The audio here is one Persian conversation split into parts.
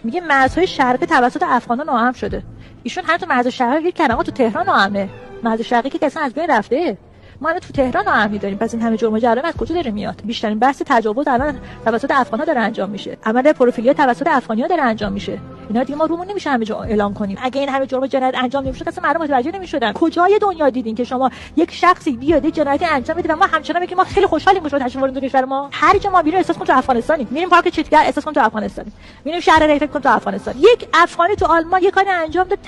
میگه مرزهای شرقی توسط افغانان ناامن شده. ایشون هر تو مرز شرقی یک کلمه تو تهران ناامنه. مرز شرقی که اصلا از بین رفته. ما الان تو تهران ناامنی داریم. پس این همه جرم و جرایم از کجا داره میاد؟ بیشترین بحث تجاوز الان توسط افغان‌ها داره انجام میشه. عمل پروفیلی توسط افغانی‌ها داره انجام میشه. اینا دیگه ما رومون نمیشه همه جا اعلام کنیم. اگه این همه جرم و جنایت انجام نمیشد اصلا مردم متوجه نمیشدن. کجای دنیا دیدین که شما یک شخصی بیاد جنایتی انجام بده و ما همچنان میگیم ما خیلی خوشحالیم که شما تشریف آوردین تو کشور ما؟ هر جا ما میریم احساس کنیم تو افغانستانیم. میریم پارک چیتگر احساس کنیم تو افغانستانیم. میریم شهر ریفت کنیم تو افغانستان. یک افغانی تو آلمان یک کاری انجام داد،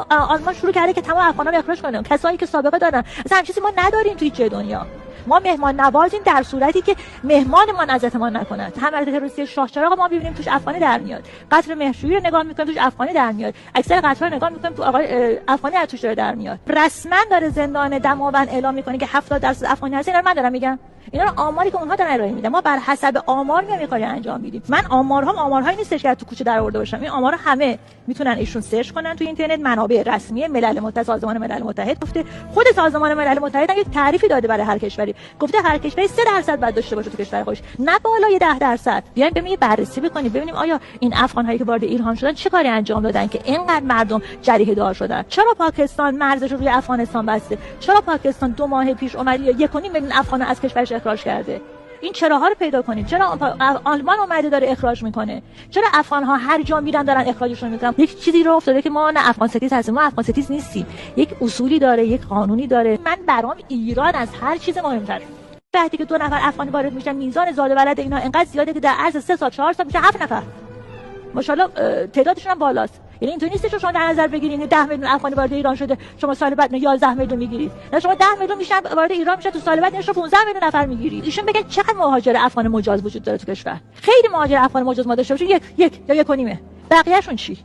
آلمان شروع کرده که تمام افغانان رو اخراج کنه. کسایی که سابقه دارن. اصلا همین چیزی ما نداریم تو هیچ دنیا. ما مهمان نوازیم در صورتی که مهمانمان اذیتمان نکند. حمله تروریستی شاه چراغ ما ببینیم توش افغانی در میاد. قتل مهرجویی رو نگاه میکنیم توش افغانی در میاد. اکثر قتل‌ها رو نگاه میکنیم تو آقای افغانی از توش در میاد. رسما داره زندان دماوند اعلام میکنه که 70% افغانی هست. اینا رو من دارم میگم. اینا رو آماری که اونها دارن ارائه میدن. ما بر حسب آمار میام کاری انجام میدیم. من آمارهایی نیستش که تو کوچه در آورده باشم. این آمارها همه میتونن ایشون سرچ کنن تو اینترنت. منابع رسمی ملل متحد، سازمان ملل متحد گفته. خود سازمان ملل متحد هم یک تعریفی داده برای هر کشوری. گفته هر کشوری 3% باید داشته باشه تو کشور خودش، نه بالای 10%. بیایم ببینیم بررسی بکنیم ببینیم آیا این افغان‌هایی که وارد ایران شدن چه کاری انجام دادن که اینقدر مردم جریحه دار شدن. چرا پاکستان مرزش رو روی افغانستان بسته؟ چرا پاکستان 2 ماه پیش اومد 1.5 میلیون افغان از کشورش اخراج کرده؟ این چراها رو پیدا کنید. چرا آلمان اومده داره اخراج میکنه؟ چرا افغان‌ها هر جا میرن دارن اخراجشون میکنن؟ یک چیزی رو افتاده که ما نه افغان ستیز هستیم، ما افغان ستیز نیستیم. یک اصولی داره، یک قانونی داره. من برام ایران از هر چیز مهمتره. وقتی که 2 نفر افغانی وارد میشن میزان زاد و ولد اینا اینقدر زیاده که در عرض 3 سال 4 سال میشه 7 نفر. ماشاءالله تعدادشون هم بالاست. یعنی اینطوری نیست که شما در نظر بگیرید 10 میلیون افغانی وارد ایران شده شما سال بعد 11 میلیون میگیرید. نه شما 10 میلیون میشن وارد ایران میشه تو سال بعد نشه 15 میلیون نفر میگیرید. ایشون بگن چقدر مهاجر افغان مجاز وجود داره تو کشور؟ خیلی مهاجر افغان مجاز ما داشته باشیم یک یا 1.5. بقیه‌شون چی؟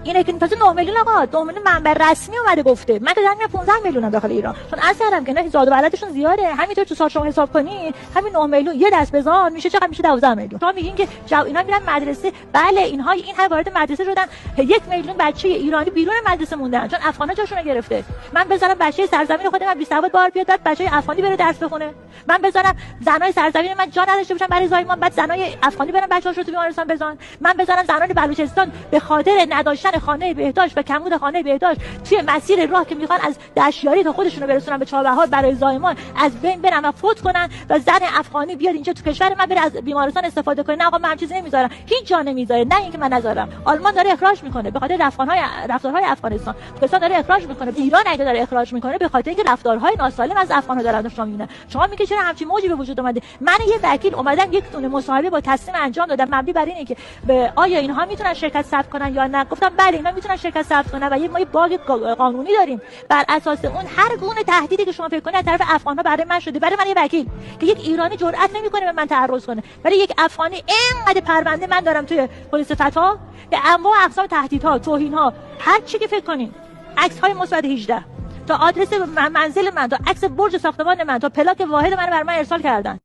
اینه که تازه 9 میلیون آقا 9 میلیون منبع رسمی اومده گفته. من که دارم 15 میلیونم داخل ایران. چون اثرم که نه زاد و ولدشون زیاده. همینطور تو سال شما حساب کنین همین 9 میلیون یه دست بزن میشه چقدر؟ میشه 12 میلیون. شما میگین که اینا میرن مدرسه. بله اینها این هر وارد مدرسه شدن. 1 میلیون بچه ایرانی بیرون مدرسه موندن چون افغانا جاشون رو گرفته. من بذارم بچه سرزمین خودم بی سواد بار بیاد بعد بچه افغانی بره درس بخونه. من بذارم زنای سرزمین من جا نداشته باشن برای زایمان بعد زنای افغانی برن بچه‌هاشون تو بیمارستان بزن. من بذارم زنان بلوچستان به خاطر نداشتن خانه بهداشت و کمبود خانه بهداشت توی مسیر راه که میخوان از دشیاری تا خودشونو برسونن به چابهار برای زایمان از بین برن و فوت کنن و زن افغانی بیاد اینجا تو کشور من بره از بیمارستان استفاده کنه. نه آقا من چیزی نمیذارم، هیچ جا نمیذاره. نه اینکه من نذارم. آلمان داره اخراج میکنه به خاطر رفتارهای افغانستان. پاکستان داره اخراج میکنه. ایران اگه داره اخراج میکنه به خاطر اینکه رفتارهای ناسالم از افغان‌ها دارن شما میبینن. شما میگه چرا همچین موجی به وجود اومده؟ من یه وکیل اومدم یک دونه مصاحبه با تصمیم انجام دادم مبنی بر اینه که آیا اینها میتونن شرکت ثبت کنن یا نه. گفتم بله اینا میتونن شرکت ثبت کنن و ما یه باگ قانونی داریم. بر اساس اون هر گونه تهدیدی که شما فکر کنید از طرف افغان‌ها برای من شده، برای من یه وکیل که یک ایرانی جرئت نمیکنه به من تعرض کنه، ولی یک افغانی اینقدر پرونده من دارم توی پلیس فتا به انواع اقسام تهدیدها، توهین‌ها، هر چی که فکر کنین. عکس‌های مثبت 18 تا آدرس منزل من تا عکس برج ساختمان من تا پلاک واحد من بر من ارسال کردن.